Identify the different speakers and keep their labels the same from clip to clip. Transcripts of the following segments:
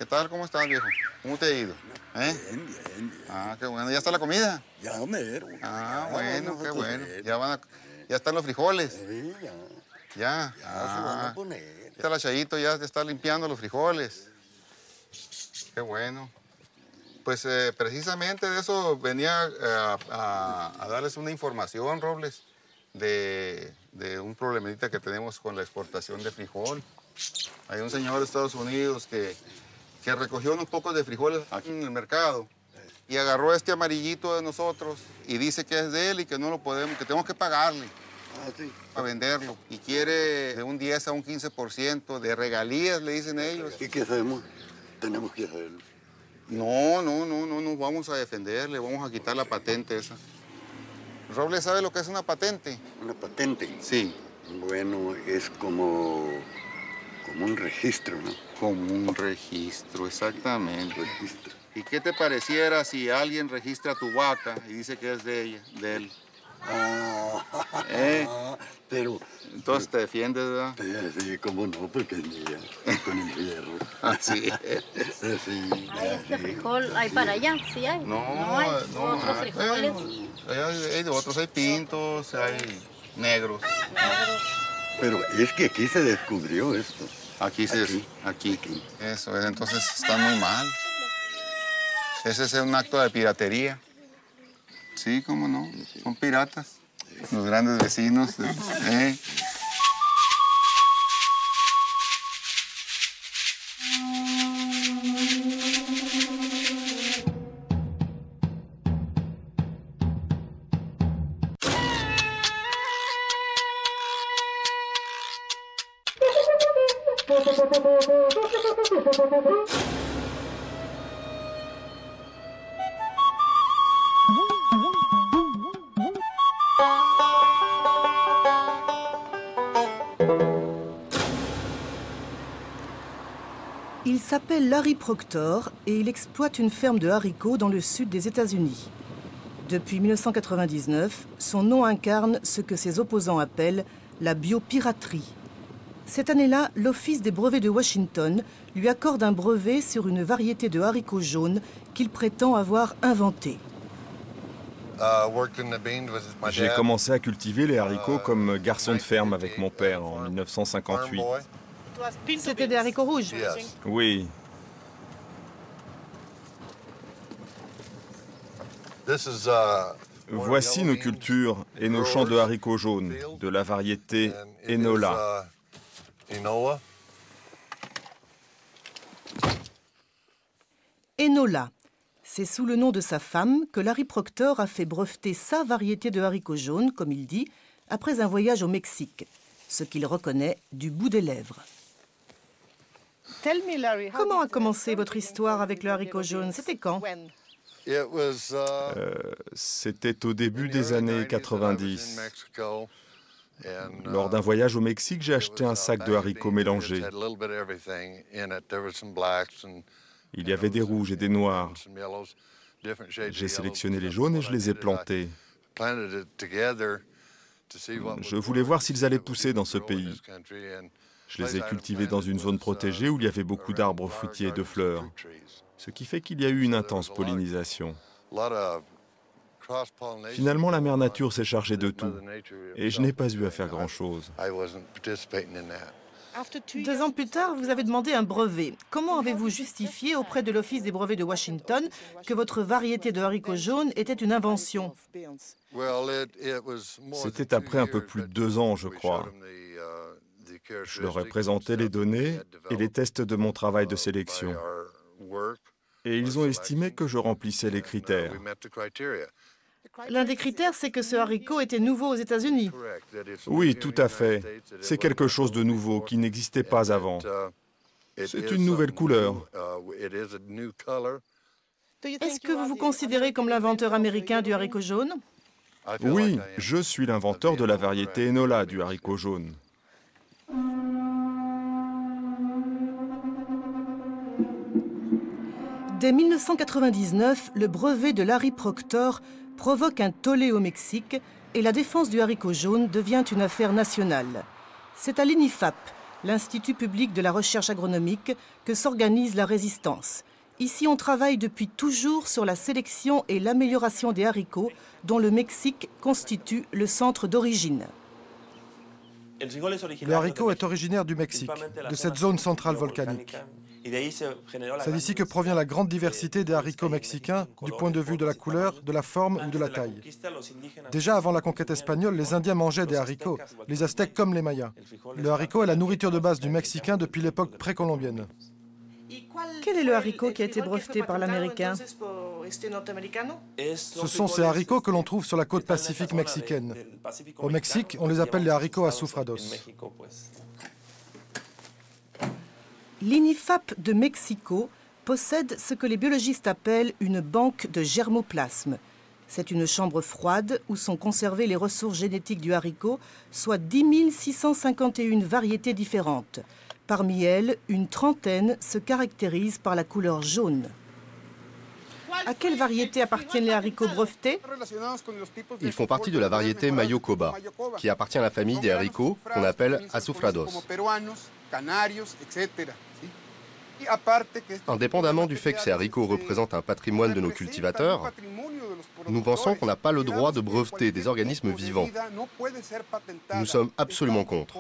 Speaker 1: ¿Qué tal? ¿Cómo estás, viejo? ¿Cómo te ha ido? ¿Eh?
Speaker 2: Bien, bien, bien.
Speaker 1: Ah, qué bueno. ¿Ya está la comida?
Speaker 2: Ya mero.
Speaker 1: Ah,
Speaker 2: Ya
Speaker 1: bueno,
Speaker 2: vamos a
Speaker 1: qué bueno.
Speaker 2: comer.
Speaker 1: Ya están los frijoles.
Speaker 2: Sí, ya.
Speaker 1: Ya.
Speaker 2: Ya se van a poner.
Speaker 1: Está la Chayito, ya te está limpiando los frijoles. Qué bueno. Pues precisamente de eso venía a darles una información, Robles, de un problemita que tenemos con la exportación de frijol. Hay un señor de Estados Unidos que recogió unos pocos de frijoles aquí en el mercado y agarró este amarillito de nosotros y dice que es de él y que no lo podemos, que tenemos que pagarle
Speaker 2: Sí.
Speaker 1: para venderlo. Y quiere de un 10 a un 15% de regalías, le dicen ellos.
Speaker 2: ¿Y qué hacemos? Tenemos que hacerlo.
Speaker 1: No nos vamos a defender, le vamos a quitar la patente esa. ¿Robles sabe lo que es una patente?
Speaker 2: ¿Una patente?
Speaker 1: Sí.
Speaker 2: Bueno, es como un registro, ¿no?
Speaker 1: Como un registro, exactamente.
Speaker 2: Registro.
Speaker 1: ¿Y qué te pareciera si alguien registra tu vaca y dice que es de ella, de él?
Speaker 2: Pero...
Speaker 1: Entonces te defiendes, ¿verdad?
Speaker 2: Sí, cómo no, porque es mía, con el fierro.
Speaker 1: Así.
Speaker 2: Sí,
Speaker 3: Ay, este frijol, ¿hay para allá? ¿Sí hay?
Speaker 1: No
Speaker 3: hay.
Speaker 1: no
Speaker 3: Otros
Speaker 1: hay.
Speaker 3: frijoles.
Speaker 1: Hay de otros, hay pintos, hay negros.
Speaker 2: Pero es que aquí se descubrió esto.
Speaker 1: Aquí. Eso es, entonces está muy mal. Ese es un acto de piratería. Sí, cómo no, son piratas. Los grandes vecinos.
Speaker 4: Il s'appelle Larry Proctor et il exploite une ferme de haricots dans le sud des États-Unis. Depuis 1999, son nom incarne ce que ses opposants appellent la biopiraterie. Cette année-là, l'Office des brevets de Washington lui accorde un brevet sur une variété de haricots jaunes qu'il prétend avoir inventée.
Speaker 5: J'ai commencé à cultiver les haricots comme garçon de ferme avec mon père en 1958.
Speaker 4: C'était des haricots rouges.
Speaker 5: Oui, voici nos cultures et nos champs de haricots jaunes, de la variété Enola.
Speaker 4: Enola. C'est sous le nom de sa femme que Larry Proctor a fait breveter sa variété de haricots jaunes, comme il dit, après un voyage au Mexique, ce qu'il reconnaît du bout des lèvres. Comment a commencé votre histoire avec le haricot jaune? C'était quand?
Speaker 5: C'était au début des années 90. Lors d'un voyage au Mexique, j'ai acheté un sac de haricots mélangés. Il y avait des rouges et des noirs. J'ai sélectionné les jaunes et je les ai plantés. Je voulais voir s'ils allaient pousser dans ce pays. Je les ai cultivés dans une zone protégée où il y avait beaucoup d'arbres fruitiers et de fleurs, ce qui fait qu'il y a eu une intense pollinisation. Finalement, la mère nature s'est chargée de tout, et je n'ai pas eu à faire grand-chose.
Speaker 4: 2 ans plus tard, vous avez demandé un brevet. Comment avez-vous justifié auprès de l'Office des brevets de Washington que votre variété de haricots jaunes était une invention?
Speaker 5: C'était après un peu plus de 2 ans, je crois. Je leur ai présenté les données et les tests de mon travail de sélection. Et ils ont estimé que je remplissais les critères.
Speaker 4: L'un des critères, c'est que ce haricot était nouveau aux États-Unis.
Speaker 5: Oui, tout à fait. C'est quelque chose de nouveau qui n'existait pas avant. C'est une nouvelle couleur.
Speaker 4: Est-ce que vous vous considérez comme l'inventeur américain du haricot jaune?
Speaker 5: Oui, je suis l'inventeur de la variété Enola du haricot jaune.
Speaker 4: Dès 1999, le brevet de Larry Proctor provoque un tollé au Mexique et la défense du haricot jaune devient une affaire nationale. C'est à l'INIFAP, l'Institut public de la recherche agronomique, que s'organise la résistance. Ici, on travaille depuis toujours sur la sélection et l'amélioration des haricots, dont le Mexique constitue le centre d'origine.
Speaker 6: Le haricot est originaire du Mexique, de cette zone centrale volcanique. C'est d'ici que provient la grande diversité des haricots mexicains, du point de vue de la couleur, de la forme ou de la taille. Déjà avant la conquête espagnole, les Indiens mangeaient des haricots, les Aztèques comme les Mayas. Le haricot est la nourriture de base du Mexicain depuis l'époque précolombienne.
Speaker 4: Quel est le haricot qui a été breveté par l'Américain?
Speaker 6: Ce sont ces haricots que l'on trouve sur la côte pacifique mexicaine. Au Mexique, on les appelle les haricots azufrados.
Speaker 4: L'INIFAP de Mexico possède ce que les biologistes appellent une banque de germoplasme. C'est une chambre froide où sont conservées les ressources génétiques du haricot, soit 10 651 variétés différentes. Parmi elles, une trentaine se caractérisent par la couleur jaune. À quelle variété appartiennent les haricots brevetés?
Speaker 7: Ils font partie de la variété Mayocoba, qui appartient à la famille des haricots qu'on appelle azufrados. Indépendamment du fait que ces haricots représentent un patrimoine de nos cultivateurs, nous pensons qu'on n'a pas le droit de breveter des organismes vivants. Nous sommes absolument contre.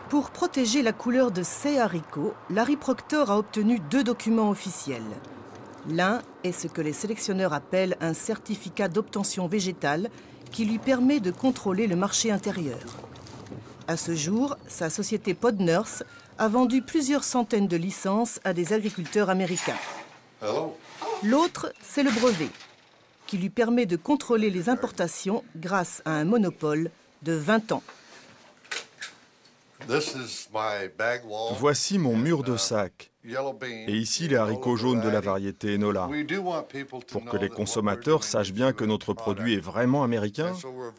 Speaker 4: Pour protéger la couleur de ces haricots, Larry Proctor a obtenu 2 documents officiels. L'un est ce que les sélectionneurs appellent un certificat d'obtention végétale qui lui permet de contrôler le marché intérieur. À ce jour, sa société Podners a vendu plusieurs centaines de licences à des agriculteurs américains. L'autre, c'est le brevet, qui lui permet de contrôler les importations grâce à un monopole de 20 ans.
Speaker 5: Voici mon mur de sac. Et ici, les haricots jaunes de la variété Enola. Pour que les consommateurs sachent bien que notre produit est vraiment américain,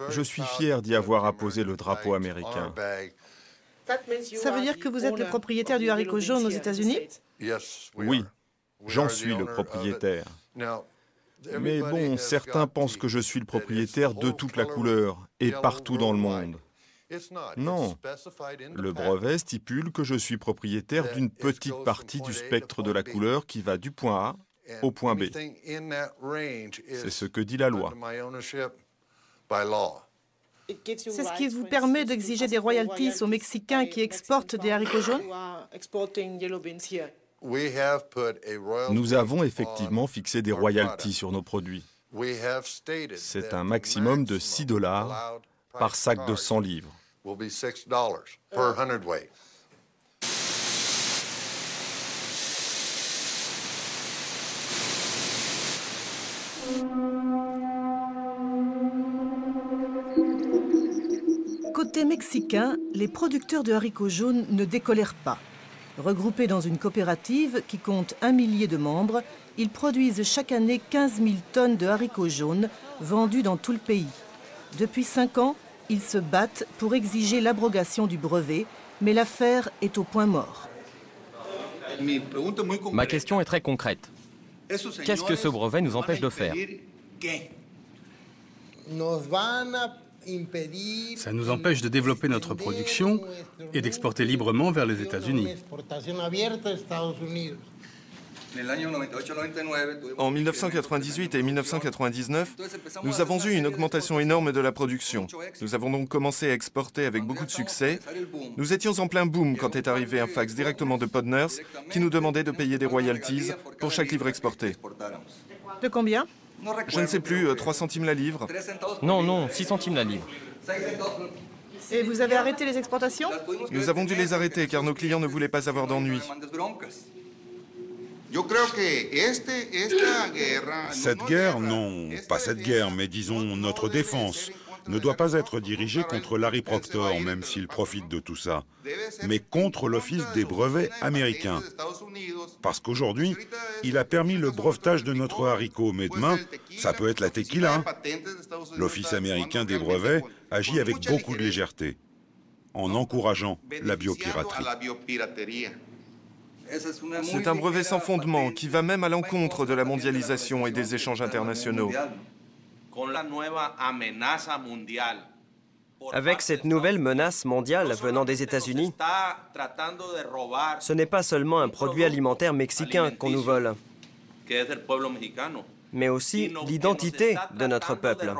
Speaker 5: je suis fier d'y avoir apposé le drapeau américain.
Speaker 4: Ça veut dire que vous êtes le propriétaire du haricot jaune aux États-Unis?
Speaker 5: Oui, j'en suis le propriétaire. Mais bon, certains pensent que je suis le propriétaire de toute la couleur et partout dans le monde. Non, le brevet stipule que je suis propriétaire d'une petite partie du spectre de la couleur qui va du point A au point B. C'est ce que dit la loi.
Speaker 4: C'est ce qui vous permet d'exiger des royalties aux Mexicains qui exportent des haricots jaunes?
Speaker 5: Nous avons effectivement fixé des royalties sur nos produits. C'est un maximum de $6 par sac de 100 livres.
Speaker 4: Côté mexicain, les producteurs de haricots jaunes ne décolèrent pas. Regroupés dans une coopérative qui compte 1 millier de membres, ils produisent chaque année 15 000 tonnes de haricots jaunes vendus dans tout le pays. Depuis 5 ans, ils se battent pour exiger l'abrogation du brevet, mais l'affaire est au point mort.
Speaker 8: Ma question est très concrète. Qu'est-ce que ce brevet nous empêche de faire?
Speaker 9: Ça nous empêche de développer notre production et d'exporter librement vers les États-Unis.
Speaker 10: En 1998 et 1999, nous avons eu une augmentation énorme de la production. Nous avons donc commencé à exporter avec beaucoup de succès. Nous étions en plein boom quand est arrivé un fax directement de Podners qui nous demandait de payer des royalties pour chaque livre exporté.
Speaker 4: De combien?
Speaker 10: Je ne sais plus, 3 centimes la livre.
Speaker 8: Non, 6 centimes la livre.
Speaker 4: Et vous avez arrêté les exportations?
Speaker 10: Nous avons dû les arrêter car nos clients ne voulaient pas avoir d'ennuis.
Speaker 11: Cette guerre, non, pas cette guerre, mais disons notre défense, ne doit pas être dirigée contre Larry Proctor, même s'il profite de tout ça, mais contre l'Office des brevets américains. Parce qu'aujourd'hui, il a permis le brevetage de notre haricot, mais demain, ça peut être la tequila. L'Office américain des brevets agit avec beaucoup de légèreté, en encourageant la biopiraterie.
Speaker 10: C'est un brevet sans fondement qui va même à l'encontre de la mondialisation et des échanges internationaux.
Speaker 12: Avec cette nouvelle menace mondiale venant des États-Unis, ce n'est pas seulement un produit alimentaire mexicain qu'on nous vole, mais aussi l'identité de notre peuple.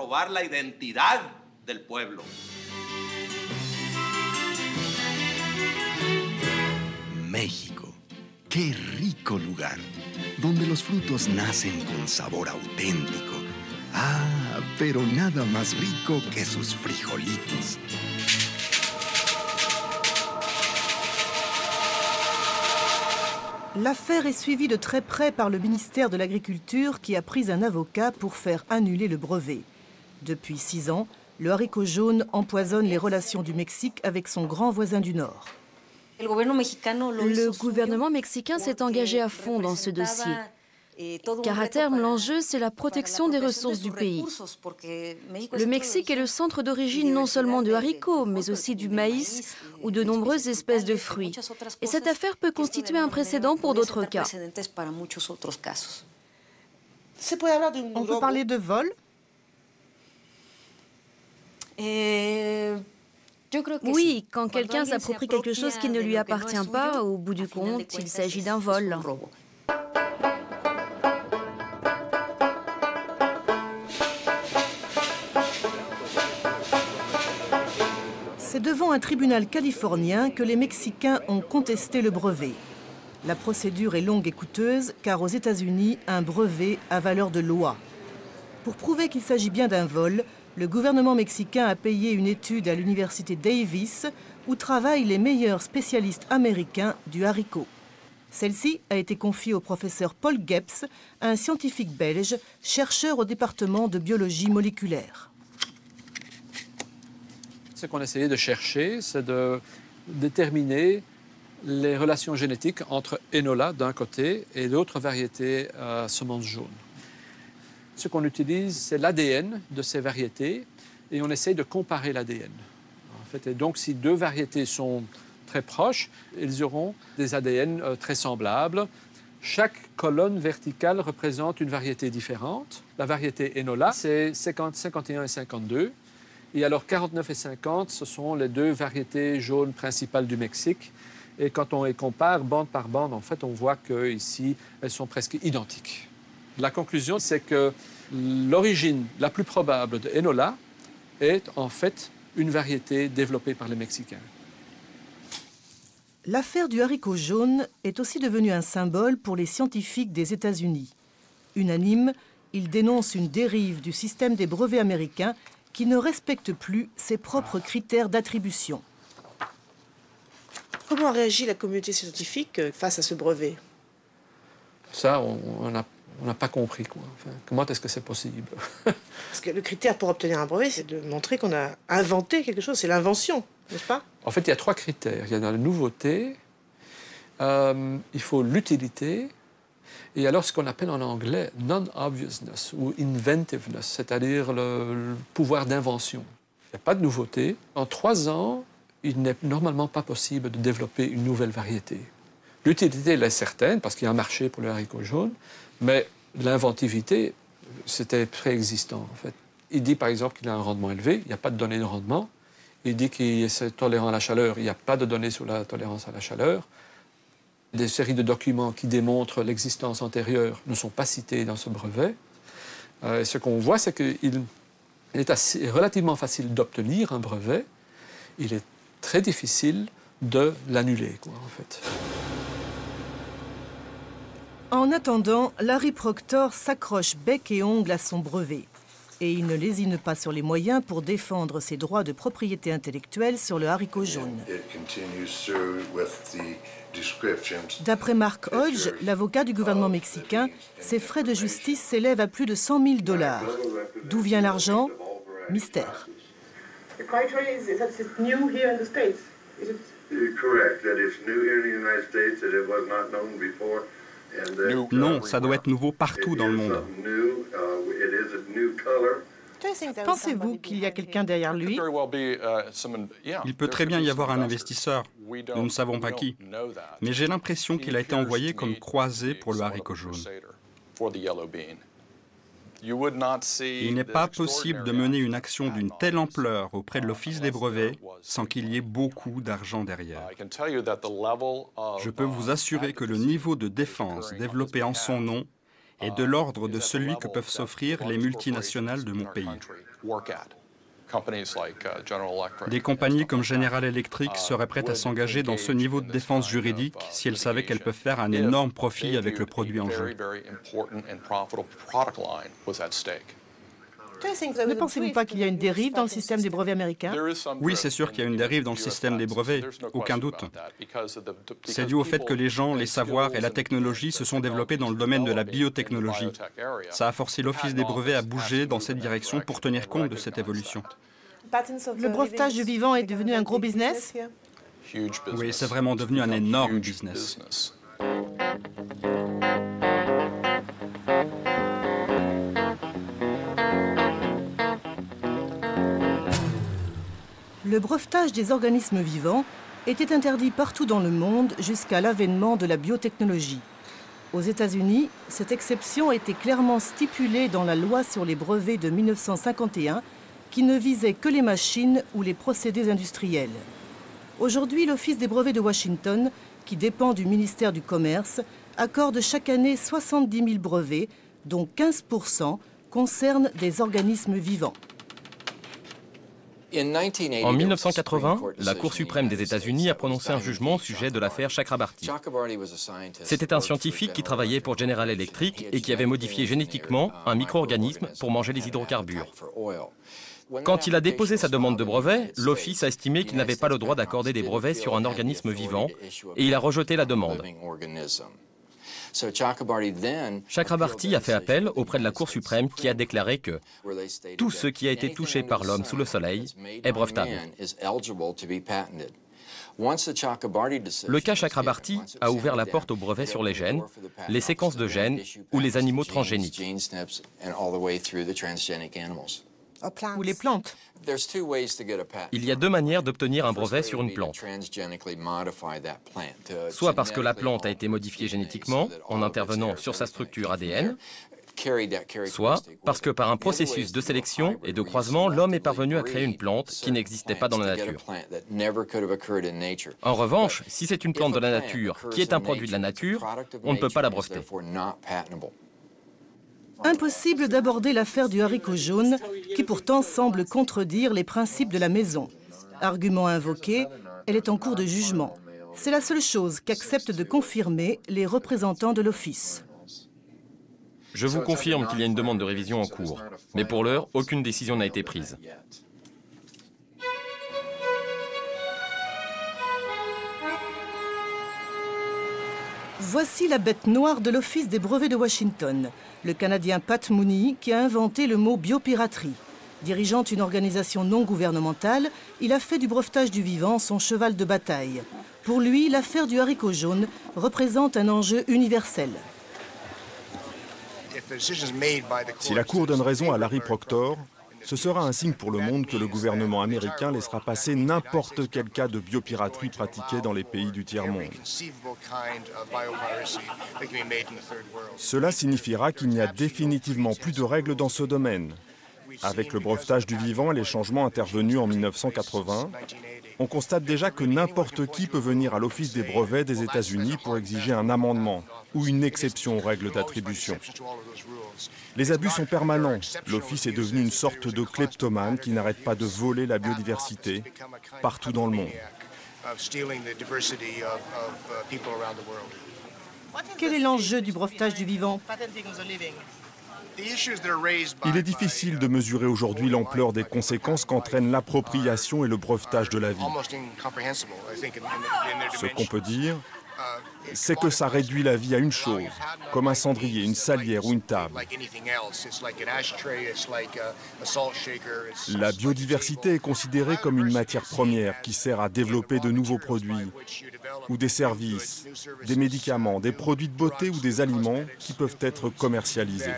Speaker 13: México, qué rico lugar, donde los frutos nacen con sabor auténtico. Ah, pero nada más rico que sus frijolitos.
Speaker 4: L'affaire est suivie de très près par le ministère de l'Agriculture qui a pris un avocat pour faire annuler le brevet. Depuis 6 ans, le haricot jaune empoisonne les relations du Mexique avec son grand voisin du Nord.
Speaker 14: Le gouvernement mexicain s'est engagé à fond dans ce dossier, car à terme, l'enjeu, c'est la protection des ressources du pays. Le Mexique est le centre d'origine non seulement du haricot, mais aussi du maïs ou de nombreuses espèces de fruits. Et cette affaire peut constituer un précédent pour d'autres cas.
Speaker 4: On peut parler de vol ?
Speaker 14: Oui, quand quelqu'un s'approprie quelque chose qui ne lui appartient pas, au bout du compte, il s'agit d'un vol.
Speaker 4: C'est devant un tribunal californien que les Mexicains ont contesté le brevet. La procédure est longue et coûteuse, car aux États-Unis, un brevet a valeur de loi. Pour prouver qu'il s'agit bien d'un vol, le gouvernement mexicain a payé une étude à l'université Davis, où travaillent les meilleurs spécialistes américains du haricot. Celle-ci a été confiée au professeur Paul Gepps, un scientifique belge, chercheur au département de biologie moléculaire.
Speaker 15: Ce qu'on essayait de chercher, c'est de déterminer les relations génétiques entre Enola d'un côté et d'autres variétés à semences jaunes. Ce qu'on utilise, c'est l'ADN de ces variétés et on essaye de comparer l'ADN. En fait, et donc, si 2 variétés sont très proches, ils auront des ADN très semblables. Chaque colonne verticale représente une variété différente. La variété Enola, c'est 50, 51 et 52. Et alors 49 et 50, ce sont les 2 variétés jaunes principales du Mexique. Et quand on les compare bande par bande, en fait, on voit qu'ici, elles sont presque identiques. La conclusion, c'est que l'origine la plus probable de Enola est en fait une variété développée par les Mexicains.
Speaker 4: L'affaire du haricot jaune est aussi devenue un symbole pour les scientifiques des États-Unis. Unanimes, ils dénoncent une dérive du système des brevets américains qui ne respecte plus ses propres critères d'attribution.
Speaker 16: Comment réagit la communauté scientifique face à ce brevet?
Speaker 15: Ça, on n'a pas compris, quoi. Enfin, comment est-ce que c'est possible?
Speaker 16: Parce que le critère pour obtenir un brevet, c'est de montrer qu'on a inventé quelque chose. C'est l'invention, n'est-ce pas?
Speaker 15: En fait, il y a 3 critères. Il y a la nouveauté, il faut l'utilité, et alors ce qu'on appelle en anglais non-obviousness ou inventiveness, c'est-à-dire le pouvoir d'invention. Il n'y a pas de nouveauté. En 3 ans, il n'est normalement pas possible de développer une nouvelle variété. L'utilité, elle est certaine, parce qu'il y a un marché pour le haricot jaune, mais l'inventivité, c'était préexistant, en fait. Il dit, par exemple, qu'il a un rendement élevé, il n'y a pas de données de rendement. Il dit qu'il est tolérant à la chaleur, il n'y a pas de données sur la tolérance à la chaleur. Des séries de documents qui démontrent l'existence antérieure ne sont pas cités dans ce brevet. Ce qu'on voit, c'est qu'il est relativement facile d'obtenir un brevet. Il est très difficile de l'annuler, quoi, en fait.
Speaker 4: En attendant, Larry Proctor s'accroche bec et ongle à son brevet. Et il ne lésine pas sur les moyens pour défendre ses droits de propriété intellectuelle sur le haricot jaune. D'après Mark Hodge, l'avocat du gouvernement mexicain, ses frais de justice s'élèvent à plus de $100 000. D'où vient l'argent? Mystère.
Speaker 17: Non, ça doit être nouveau partout dans le monde.
Speaker 4: Pensez-vous qu'il y a quelqu'un derrière lui?
Speaker 17: Il peut très bien y avoir un investisseur. Nous ne savons pas qui. Mais j'ai l'impression qu'il a été envoyé comme croisé pour le haricot jaune. Il n'est pas possible de mener une action d'une telle ampleur auprès de l'Office des brevets sans qu'il y ait beaucoup d'argent derrière. Je peux vous assurer que le niveau de défense développé en son nom est de l'ordre de celui que peuvent s'offrir les multinationales de mon pays. Des compagnies comme General Electric seraient prêtes à s'engager dans ce niveau de défense juridique si elles savaient qu'elles peuvent faire un énorme profit avec le produit en jeu.
Speaker 4: Ne pensez-vous pas qu'il y a une dérive dans le système des brevets américains?
Speaker 17: Oui, c'est sûr qu'il y a une dérive dans le système des brevets, aucun doute. C'est dû au fait que les gens, les savoirs et la technologie se sont développés dans le domaine de la biotechnologie. Ça a forcé l'Office des brevets à bouger dans cette direction pour tenir compte de cette évolution.
Speaker 4: Le brevetage du vivant est devenu un gros business?
Speaker 17: Oui, c'est vraiment devenu un énorme business.
Speaker 4: Le brevetage des organismes vivants était interdit partout dans le monde jusqu'à l'avènement de la biotechnologie. Aux États-Unis, cette exception était clairement stipulée dans la loi sur les brevets de 1951 qui ne visait que les machines ou les procédés industriels. Aujourd'hui, l'Office des brevets de Washington, qui dépend du ministère du Commerce, accorde chaque année 70 000 brevets, dont 15% concernent des organismes vivants.
Speaker 8: En 1980, la Cour suprême des États-Unis a prononcé un jugement au sujet de l'affaire Chakrabarty. C'était un scientifique qui travaillait pour General Electric et qui avait modifié génétiquement un micro-organisme pour manger les hydrocarbures. Quand il a déposé sa demande de brevet, l'Office a estimé qu'il n'avait pas le droit d'accorder des brevets sur un organisme vivant et il a rejeté la demande. Chakrabarty a fait appel auprès de la Cour suprême qui a déclaré que tout ce qui a été touché par l'homme sous le soleil est brevetable. Le cas Chakrabarty a ouvert la porte aux brevets sur les gènes, les séquences de gènes ou les animaux transgéniques.
Speaker 4: Ou les plantes.
Speaker 8: Il y a deux manières d'obtenir un brevet sur une plante. Soit parce que la plante a été modifiée génétiquement en intervenant sur sa structure ADN, soit parce que par un processus de sélection et de croisement, l'homme est parvenu à créer une plante qui n'existait pas dans la nature. En revanche, si c'est une plante de la nature qui est un produit de la nature, on ne peut pas la breveter.
Speaker 4: Impossible d'aborder l'affaire du haricot jaune, qui pourtant semble contredire les principes de la maison. Argument invoqué, elle est en cours de jugement. C'est la seule chose qu'acceptent de confirmer les représentants de l'Office.
Speaker 8: Je vous confirme qu'il y a une demande de révision en cours, mais pour l'heure, aucune décision n'a été prise.
Speaker 4: Voici la bête noire de l'Office des brevets de Washington, le Canadien Pat Mooney qui a inventé le mot biopiraterie. Dirigeant une organisation non gouvernementale, il a fait du brevetage du vivant son cheval de bataille. Pour lui, l'affaire du haricot jaune représente un enjeu universel.
Speaker 5: Si la Cour donne raison à Larry Proctor, ce sera un signe pour le monde que le gouvernement américain laissera passer n'importe quel cas de biopiraterie pratiqué dans les pays du tiers-monde. Cela signifiera qu'il n'y a définitivement plus de règles dans ce domaine. Avec le brevetage du vivant et les changements intervenus en 1980, on constate déjà que n'importe qui peut venir à l'Office des brevets des États-Unis pour exiger un amendement ou une exception aux règles d'attribution. Les abus sont permanents. L'Office est devenu une sorte de kleptomane qui n'arrête pas de voler la biodiversité partout dans le monde.
Speaker 4: Quel est l'enjeu du brevetage du vivant ?
Speaker 5: Il est difficile de mesurer aujourd'hui l'ampleur des conséquences qu'entraînent l'appropriation et le brevetage de la vie. Ce qu'on peut dire, c'est que ça réduit la vie à une chose, comme un cendrier, une salière ou une table. La biodiversité est considérée comme une matière première qui sert à développer de nouveaux produits ou des services, des médicaments, des produits de beauté ou des aliments qui peuvent être commercialisés.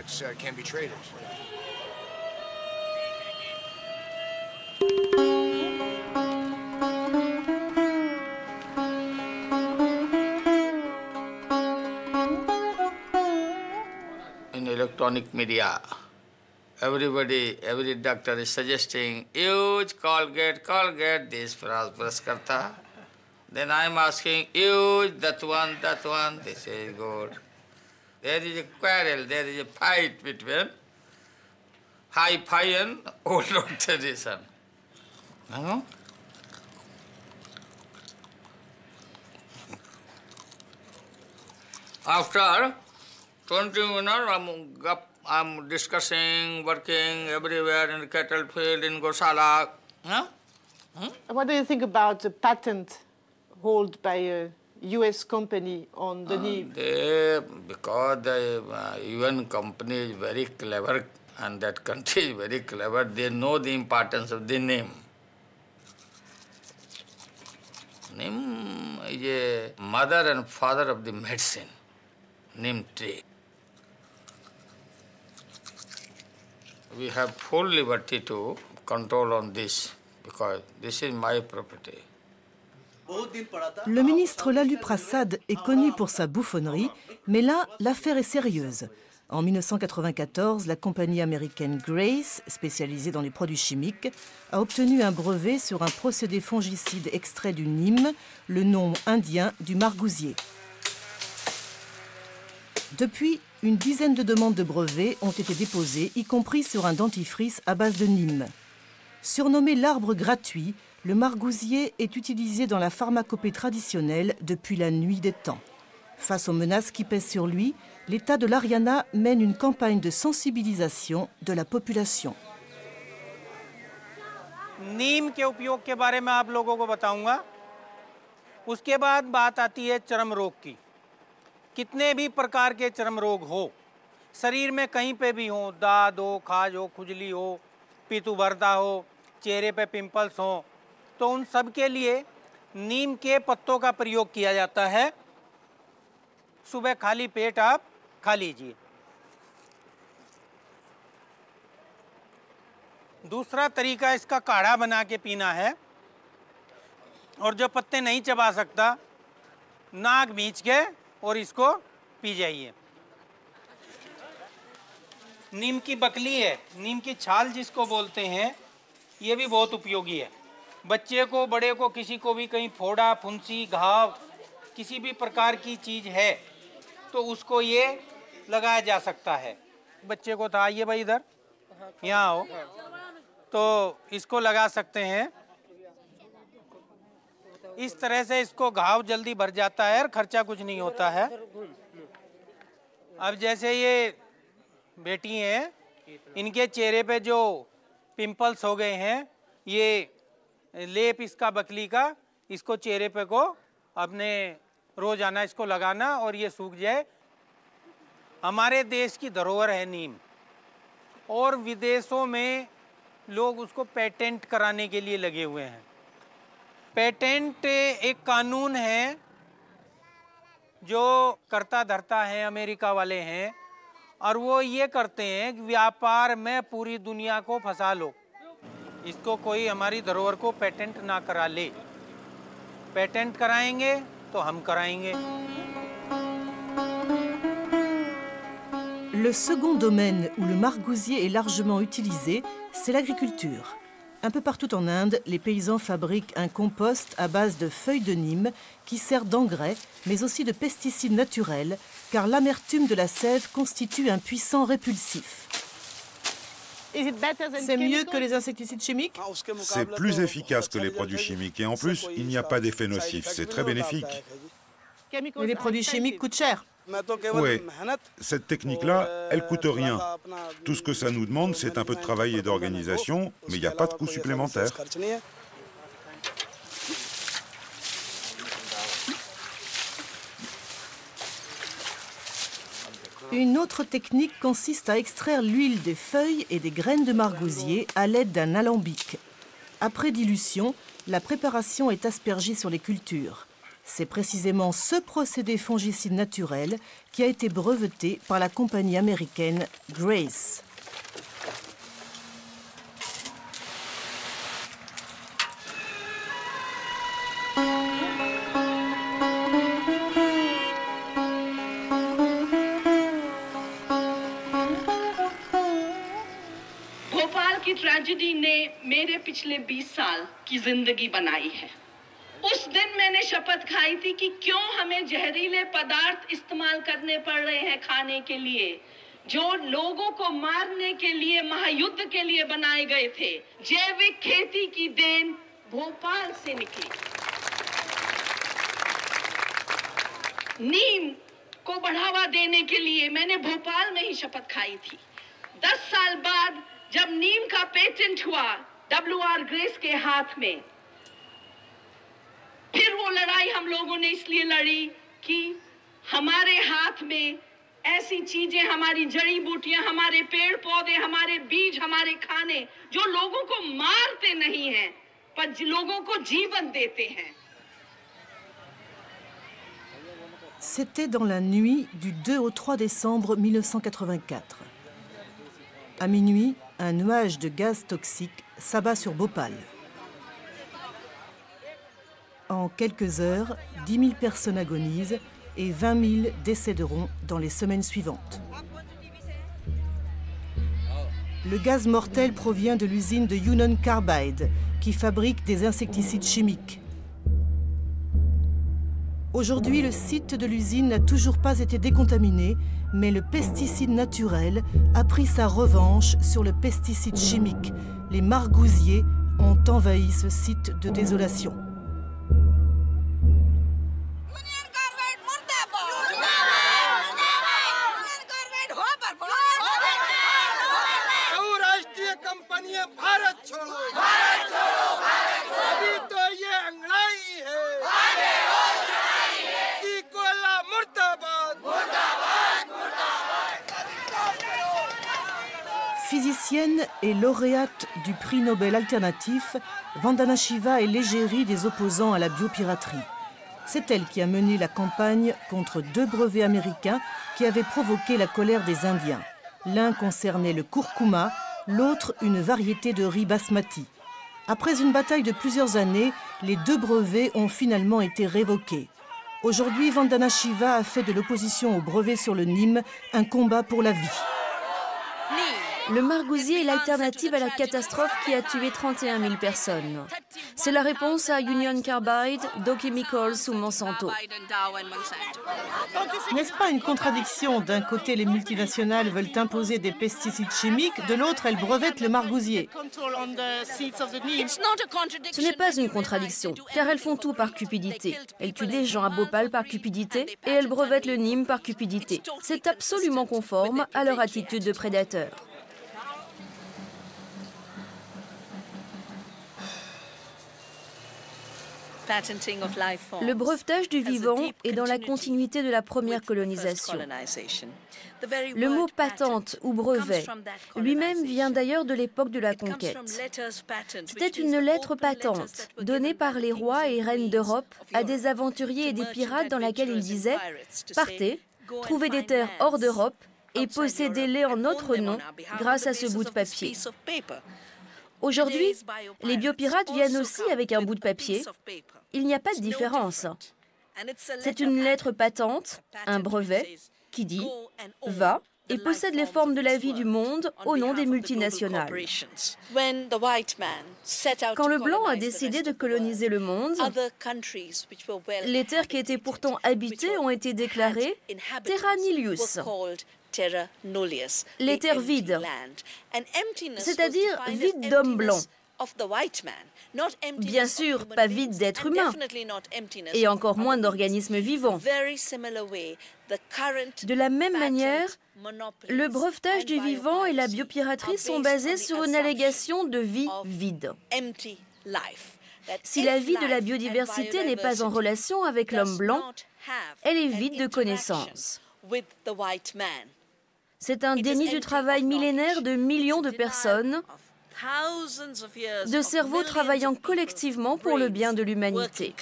Speaker 18: In electronic media, every doctor is suggesting, use Colgate, Colgate, this brush karta. Then I'm asking, use that one, this is good. There is a quarrel, there is a fight between hi-fi and old tradition. After 20 minutes, I'm discussing, working everywhere in the cattle field, in Gosala.
Speaker 16: What do you think about the patent held by a US company on the neem?
Speaker 18: Because the UN company is very clever and that country is very clever, they know the importance of the neem. Neem is a mother and father of the medicine, neem tree. We have full liberty to control on this because this is my property.
Speaker 4: Le ministre Lalu Prasad est connu pour sa bouffonnerie, mais là, l'affaire est sérieuse. En 1994, la compagnie américaine Grace, spécialisée dans les produits chimiques, a obtenu un brevet sur un procédé fongicide extrait du Neem, le nom indien du margousier. Depuis, une dizaine de demandes de brevets ont été déposées, y compris sur un dentifrice à base de Neem. Surnommé l'arbre gratuit, le margousier est utilisé dans la pharmacopée traditionnelle depuis la nuit des temps. Face aux menaces qui pèsent sur lui, l'État de l'Haryana mène une campagne de sensibilisation de la population.
Speaker 19: नीम के उपयोग के बारे में आप लोगों को बताऊंगा। उसके बाद बात आती है चर्म रोग की। कितने भी प्रकार के चर्म रोग हो, शरीर में कहीं पे भी हो, दाद हो, खाज हो, खुजली हो, पित्त उभरता हो, चेहरे पे पिंपल्स हो, तो उन सब के लिए नीम के पत्तों का प्रयोग किया जाता है। सुबह खाली पेट आप खा लीजिए। दूसरा तरीका इसका काढ़ा बना के पीना है, और जो पत्ते नहीं चबा सकता, नाक भींच के और इसको पी जाइए। नीम की बकली है, नीम की छाल जिसको बोलते हैं, ये भी बहुत उपयोगी है। बच्चे को, बड़े को, किसी को भी कहीं फोड़ा, फुंसी, घाव, किसी भी प्रकार की चीज़ है तो उसको ये लगाया जा सकता है। बच्चे को था, आइए भाई इधर, यहाँ आओ, तो इसको लगा सकते हैं। इस तरह से इसको घाव जल्दी भर जाता है और खर्चा कुछ नहीं होता है। अब जैसे ये बेटी हैं, इनके चेहरे पे जो पिंपल्स हो गए हैं, ये लेप इसका बकली का, इसको चेहरे पे को अपने रोजाना इसको लगाना और ये सूख जाए। हमारे देश की धरोहर है नीम, और विदेशों में लोग उसको पेटेंट कराने के लिए लगे हुए हैं। पेटेंट एक कानून है जो करता धरता है, अमेरिका वाले हैं, और वो ये करते हैं कि व्यापार में पूरी दुनिया को फंसा लो, इसको कोई हमारी धरोहर को पेटेंट ना करा ले। पेटेंट कराएंगे तो हम कराएंगे।
Speaker 4: Le second domaine où le margousier est largement utilisé, c'est l'agriculture. Un peu partout en Inde, les paysans fabriquent un compost à base de feuilles de Neem qui sert d'engrais, mais aussi de pesticides naturels, car l'amertume de la sève constitue un puissant répulsif.
Speaker 16: C'est mieux que les insecticides chimiques?
Speaker 11: C'est plus efficace que les produits chimiques et en plus, il n'y a pas d'effet nocif. C'est très bénéfique.
Speaker 16: Mais les produits chimiques coûtent cher.
Speaker 11: Oui, cette technique-là, elle coûte rien. Tout ce que ça nous demande, c'est un peu de travail et d'organisation, mais il n'y a pas de coût supplémentaire.
Speaker 4: Une autre technique consiste à extraire l'huile des feuilles et des graines de margousier à l'aide d'un alambic. Après dilution, la préparation est aspergée sur les cultures. C'est précisément ce procédé fongicide naturel qui a été breveté par la compagnie américaine Grace.
Speaker 20: की ट्रेजेडी ने मेरे पिछले 20 साल की जिंदगी बनाई है। उस दिन मैंने शपथ खाई थी कि क्यों हमें जहरीले पदार्थ इस्तेमाल करने पड़ रहे हैं खाने के लिए, जो लोगों को मारने के लिए, महायुद्ध के लिए बनाए गए थे। जैविक खेती की देन भोपाल से निकली। नीम को बढ़ावा देने के लिए मैंने भोपाल में ही शपथ खाई थी। 10 साल बाद जब नीम का पेटेंट हुआ WR ग्रेस के हाथ में, फिर वो लड़ाई हम लोगों ने इसलिए लड़ी कि हमारे हाथ में ऐसी चीजें, हमारी जड़ी बूटियां, हमारे पेड़ पौधे, हमारे बीज, हमारे खाने, जो लोगों को मारते नहीं हैं पर लोगों को जीवन देते हैं।
Speaker 4: C'était dans la nuit du 2 au 3 décembre 1984. À minuit, un nuage de gaz toxique s'abat sur Bhopal. En quelques heures, 10 000 personnes agonisent et 20 000 décéderont dans les semaines suivantes. Le gaz mortel provient de l'usine de Union Carbide, qui fabrique des insecticides chimiques. Aujourd'hui, le site de l'usine n'a toujours pas été décontaminé, mais le pesticide naturel a pris sa revanche sur le pesticide chimique. Les margousiers ont envahi ce site de désolation. Physicienne et lauréate du prix Nobel alternatif, Vandana Shiva est l'égérie des opposants à la biopiraterie. C'est elle qui a mené la campagne contre 2 brevets américains qui avaient provoqué la colère des Indiens. L'un concernait le curcuma, l'autre une variété de riz basmati. Après une bataille de plusieurs années, les 2 brevets ont finalement été révoqués. Aujourd'hui, Vandana Shiva a fait de l'opposition au brevet sur le Nîmes un combat pour la vie.
Speaker 14: Le margousier est l'alternative à la catastrophe qui a tué 31 000 personnes. C'est la réponse à Union Carbide, Dow Chemicals ou Monsanto.
Speaker 4: N'est-ce pas une contradiction? D'un côté, les multinationales veulent imposer des pesticides chimiques, de l'autre, elles brevettent le margousier.
Speaker 14: Ce n'est pas une contradiction, car elles font tout par cupidité. Elles tuent des gens à Bhopal par cupidité et elles brevettent le Nîmes par cupidité. C'est absolument conforme à leur attitude de prédateur. Le brevetage du vivant est dans la continuité de la première colonisation. Le mot patente ou brevet lui-même vient d'ailleurs de l'époque de la conquête. C'était une lettre patente donnée par les rois et reines d'Europe à des aventuriers et des pirates dans laquelle ils disaient « Partez, trouvez des terres hors d'Europe et possédez-les en notre nom grâce à ce bout de papier ». Aujourd'hui, les biopirates viennent aussi avec un bout de papier. Il n'y a pas de différence. C'est une lettre patente, un brevet, qui dit « Va et possède les formes de la vie du monde au nom des multinationales ». Quand le blanc a décidé de coloniser le monde, les terres qui étaient pourtant habitées ont été déclarées terra nullius. Les terres vides, c'est-à-dire vides d'hommes blancs. Bien sûr, pas vides d'êtres humains, et encore moins d'organismes vivants. De la même manière, le brevetage du vivant et la biopiraterie sont basés sur une allégation de vie vide. Si la vie de la biodiversité n'est pas en relation avec l'homme blanc, elle est vide de connaissances. C'est un déni du travail millénaire de millions de personnes, de cerveaux travaillant collectivement pour le bien de l'humanité.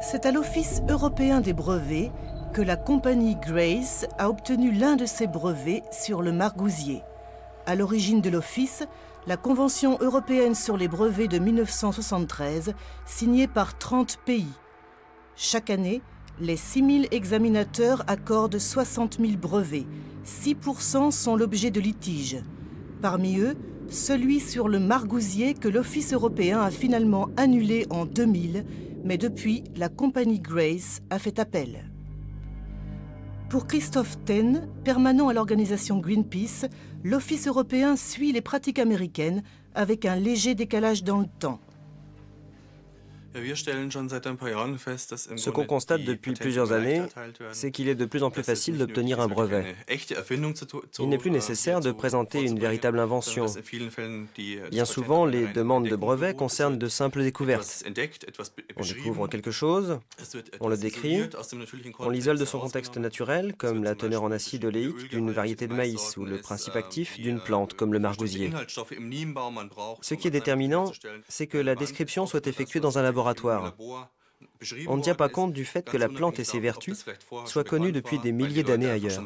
Speaker 4: C'est à l'Office européen des brevets que la compagnie Grace a obtenu l'un de ses brevets sur le margousier. À l'origine de l'Office, la Convention européenne sur les brevets de 1973, signée par 30 pays. Chaque année, Les 6000 examinateurs accordent 60 000 brevets. 6% sont l'objet de litiges. Parmi eux, celui sur le margousier que l'Office européen a finalement annulé en 2000, mais depuis, la compagnie Grace a fait appel. Pour Christophe Ten, permanent à l'organisation Greenpeace, l'Office européen suit les pratiques américaines avec un léger décalage dans le temps.
Speaker 12: Ce qu'on constate depuis plusieurs années, c'est qu'il est de plus en plus facile d'obtenir un brevet. Il n'est plus nécessaire de présenter une véritable invention. Bien souvent, les demandes de brevets concernent de simples découvertes. On découvre quelque chose, on le décrit, on l'isole de son contexte naturel, comme la teneur en acide oléique d'une variété de maïs ou le principe actif d'une plante, comme le margousier. Ce qui est déterminant, c'est que la description soit effectuée dans un laboratoire. On ne tient pas compte du fait que la plante et ses vertus soient connues depuis des milliers d'années ailleurs.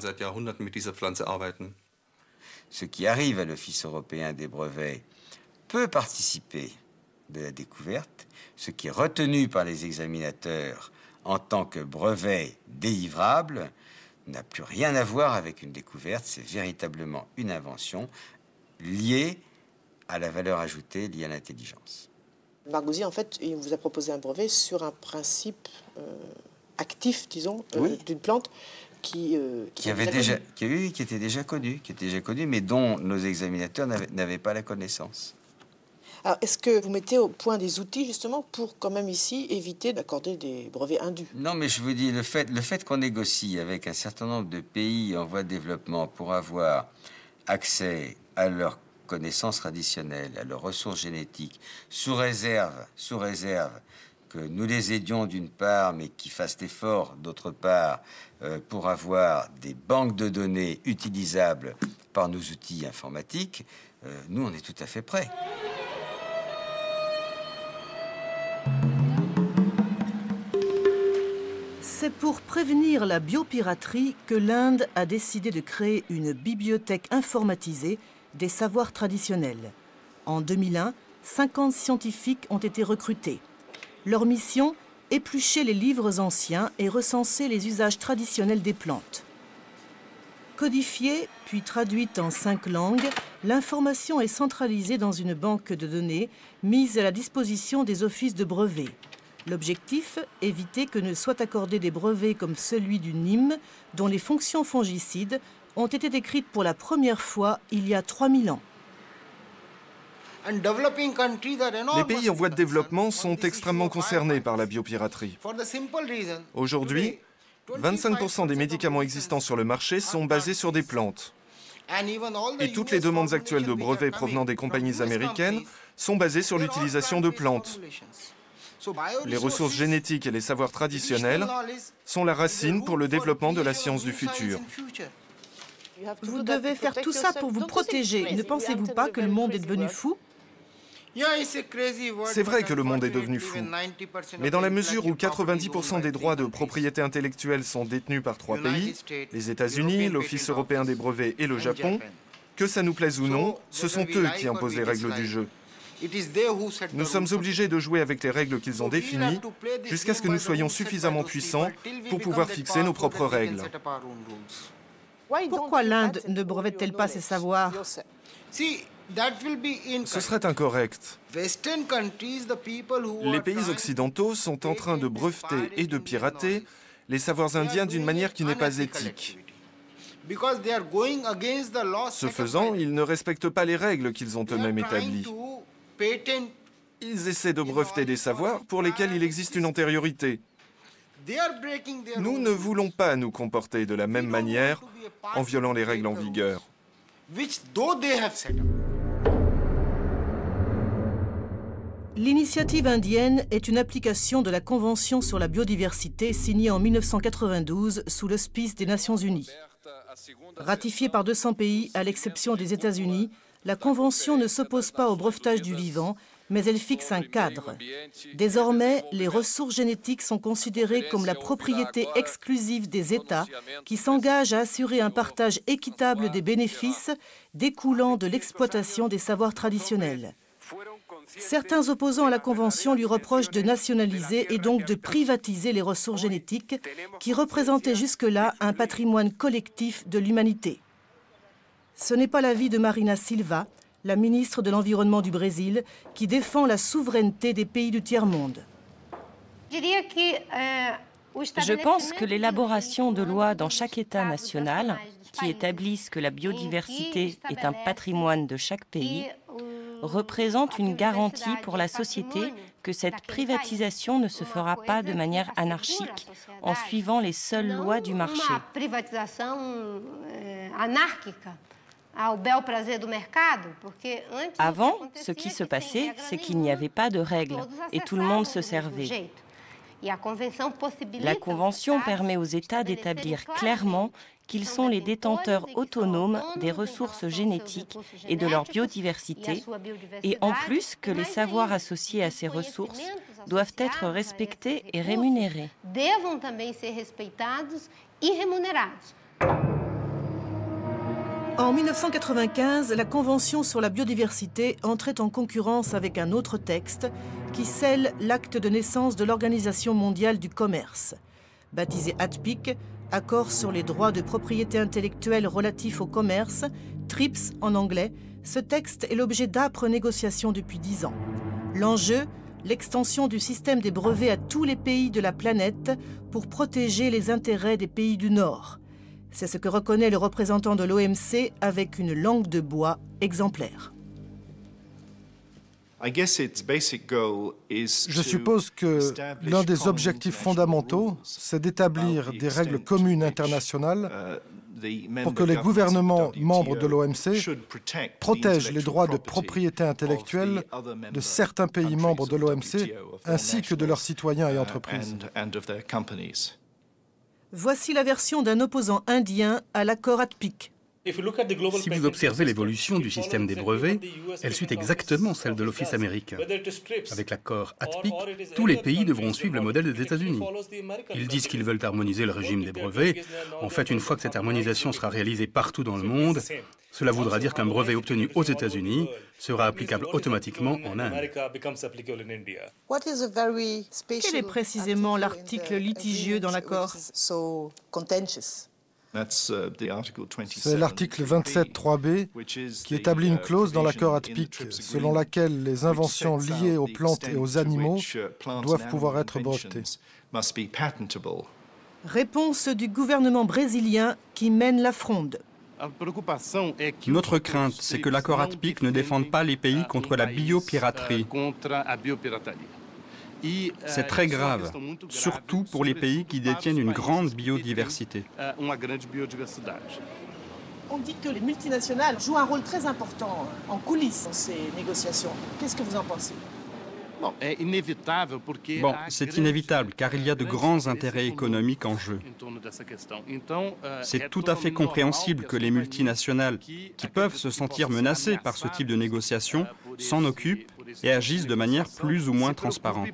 Speaker 21: Ce qui arrive à l'Office européen des brevets peut participer de la découverte. Ce qui est retenu par les examinateurs en tant que brevet délivrable n'a plus rien à voir avec une découverte. C'est véritablement une invention liée à la valeur ajoutée, liée à l'intelligence.
Speaker 16: Margousier, en fait, il vous a proposé un brevet sur un principe actif, disons,
Speaker 21: oui,
Speaker 16: d'une plante qui
Speaker 21: était déjà connu, mais dont nos examinateurs n'avaient pas la connaissance.
Speaker 16: Alors, est-ce que vous mettez au point des outils, justement, pour quand même ici éviter d'accorder des brevets indus?
Speaker 21: Non, mais je vous dis, le fait qu'on négocie avec un certain nombre de pays en voie de développement pour avoir accès à leurs connaissances traditionnelles, à leurs ressources génétiques, sous réserve que nous les aidions d'une part, mais qu'ils fassent l'effort d'autre part pour avoir des banques de données utilisables par nos outils informatiques, nous, on est tout à fait prêts.
Speaker 4: C'est pour prévenir la biopiraterie que l'Inde a décidé de créer une bibliothèque informatisée des savoirs traditionnels. En 2001, 50 scientifiques ont été recrutés. Leur mission, éplucher les livres anciens et recenser les usages traditionnels des plantes. Codifiée, puis traduite en 5 langues, l'information est centralisée dans une banque de données mise à la disposition des offices de brevets. L'objectif, éviter que ne soient accordés des brevets comme celui du Nîmes, dont les fonctions fongicides ont été décrites pour la première fois il y a 3000 ans.
Speaker 10: Les pays en voie de développement sont extrêmement concernés par la biopiraterie. Aujourd'hui, 25% des médicaments existants sur le marché sont basés sur des plantes. Et toutes les demandes actuelles de brevets provenant des compagnies américaines sont basées sur l'utilisation de plantes. Les ressources génétiques et les savoirs traditionnels sont la racine pour le développement de la science du futur.
Speaker 4: Vous devez faire tout ça pour vous protéger. Ne pensez-vous pas que le monde est devenu fou?
Speaker 10: C'est vrai que le monde est devenu fou, mais dans la mesure où 90% des droits de propriété intellectuelle sont détenus par 3 pays, les États-Unis, l'Office européen des brevets et le Japon, que ça nous plaise ou non, ce sont eux qui imposent les règles du jeu. Nous sommes obligés de jouer avec les règles qu'ils ont définies jusqu'à ce que nous soyons suffisamment puissants pour pouvoir fixer nos propres règles.
Speaker 4: Pourquoi l'Inde ne brevette-t-elle pas ses savoirs?
Speaker 10: Ce serait incorrect. Les pays occidentaux sont en train de breveter et de pirater les savoirs indiens d'une manière qui n'est pas éthique. Ce faisant, ils ne respectent pas les règles qu'ils ont eux-mêmes établies. Ils essaient de breveter des savoirs pour lesquels il existe une antériorité. Nous ne voulons pas nous comporter de la même manière en violant les règles en vigueur.
Speaker 4: L'initiative indienne est une application de la Convention sur la biodiversité signée en 1992 sous l'auspice des Nations Unies. Ratifiée par 200 pays, à l'exception des États-Unis, la Convention ne s'oppose pas au brevetage du vivant, mais elle fixe un cadre. Désormais, les ressources génétiques sont considérées comme la propriété exclusive des États qui s'engagent à assurer un partage équitable des bénéfices découlant de l'exploitation des savoirs traditionnels. Certains opposants à la Convention lui reprochent de nationaliser et donc de privatiser les ressources génétiques qui représentaient jusque-là un patrimoine collectif de l'humanité. Ce n'est pas l'avis de Marina Silva, la ministre de l'Environnement du Brésil, qui défend la souveraineté des pays du tiers-monde.
Speaker 3: Je pense que l'élaboration de lois dans chaque État national qui établissent que la biodiversité est un patrimoine de chaque pays représente une garantie pour la société que cette privatisation ne se fera pas de manière anarchique en suivant les seules lois du marché. Avant, ce qui se passait, c'est qu'il n'y avait pas de règles et tout le monde se servait. La Convention permet aux États d'établir clairement qu'ils sont les détenteurs autonomes des ressources génétiques et de leur biodiversité, et en plus que les savoirs associés à ces ressources doivent être respectés et rémunérés.
Speaker 4: En 1995, la Convention sur la biodiversité entrait en concurrence avec un autre texte qui scelle l'acte de naissance de l'Organisation mondiale du commerce. Baptisé ATPIC, Accord sur les droits de propriété intellectuelle relatifs au commerce, TRIPS en anglais, ce texte est l'objet d'âpres négociations depuis 10 ans. L'enjeu, l'extension du système des brevets à tous les pays de la planète pour protéger les intérêts des pays du Nord. C'est ce que reconnaît le représentant de l'OMC avec une langue de bois exemplaire.
Speaker 6: Je suppose que l'un des objectifs fondamentaux, c'est d'établir des règles communes internationales pour que les gouvernements membres de l'OMC protègent les droits de propriété intellectuelle de certains pays membres de l'OMC ainsi que de leurs citoyens et entreprises.
Speaker 4: Voici la version d'un opposant indien à l'accord ATPIC.
Speaker 9: Si vous observez l'évolution du système des brevets, elle suit exactement celle de l'Office américain. Avec l'accord ATPIC, tous les pays devront suivre le modèle des États-Unis. Ils disent qu'ils veulent harmoniser le régime des brevets. En fait, une fois que cette harmonisation sera réalisée partout dans le monde, cela voudra dire qu'un brevet obtenu aux États-Unis sera applicable automatiquement en Inde.
Speaker 4: Quel est précisément l'article litigieux dans l'accord ?
Speaker 6: C'est l'article 27.3b qui établit une clause dans l'accord ATPIC selon laquelle les inventions liées aux plantes et aux animaux doivent pouvoir être brevetées.
Speaker 4: Réponse du gouvernement brésilien qui mène la fronde.
Speaker 17: Notre crainte, c'est que l'accord ATPIC ne défende pas les pays contre la biopiraterie. C'est très grave, surtout pour les pays qui détiennent une grande biodiversité.
Speaker 16: On dit que les multinationales jouent un rôle très important en coulisses dans ces négociations. Qu'est-ce que vous en pensez ?
Speaker 17: Bon, c'est inévitable car il y a de grands intérêts économiques en jeu. C'est tout à fait compréhensible que les multinationales, qui peuvent se sentir menacées par ce type de négociations, s'en occupent et agissent de manière plus ou moins transparente.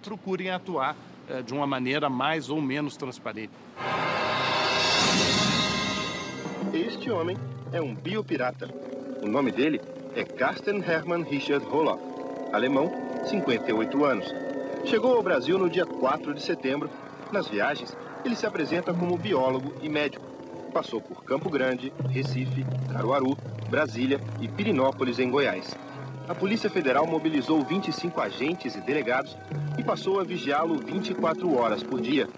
Speaker 22: Este homem é biopirata. O nome dele é Carsten Hermann Richard Roloff, alemão, 58 anos. Chegou ao Brasil no dia 4 de setembro. Nas viagens, ele se apresenta como biólogo e médico. Passou por Campo Grande, Recife, Caruaru, Brasília e Pirinópolis, em Goiás. A Polícia Federal mobilizou 25 agentes e delegados e passou a vigiá-lo 24 horas por dia.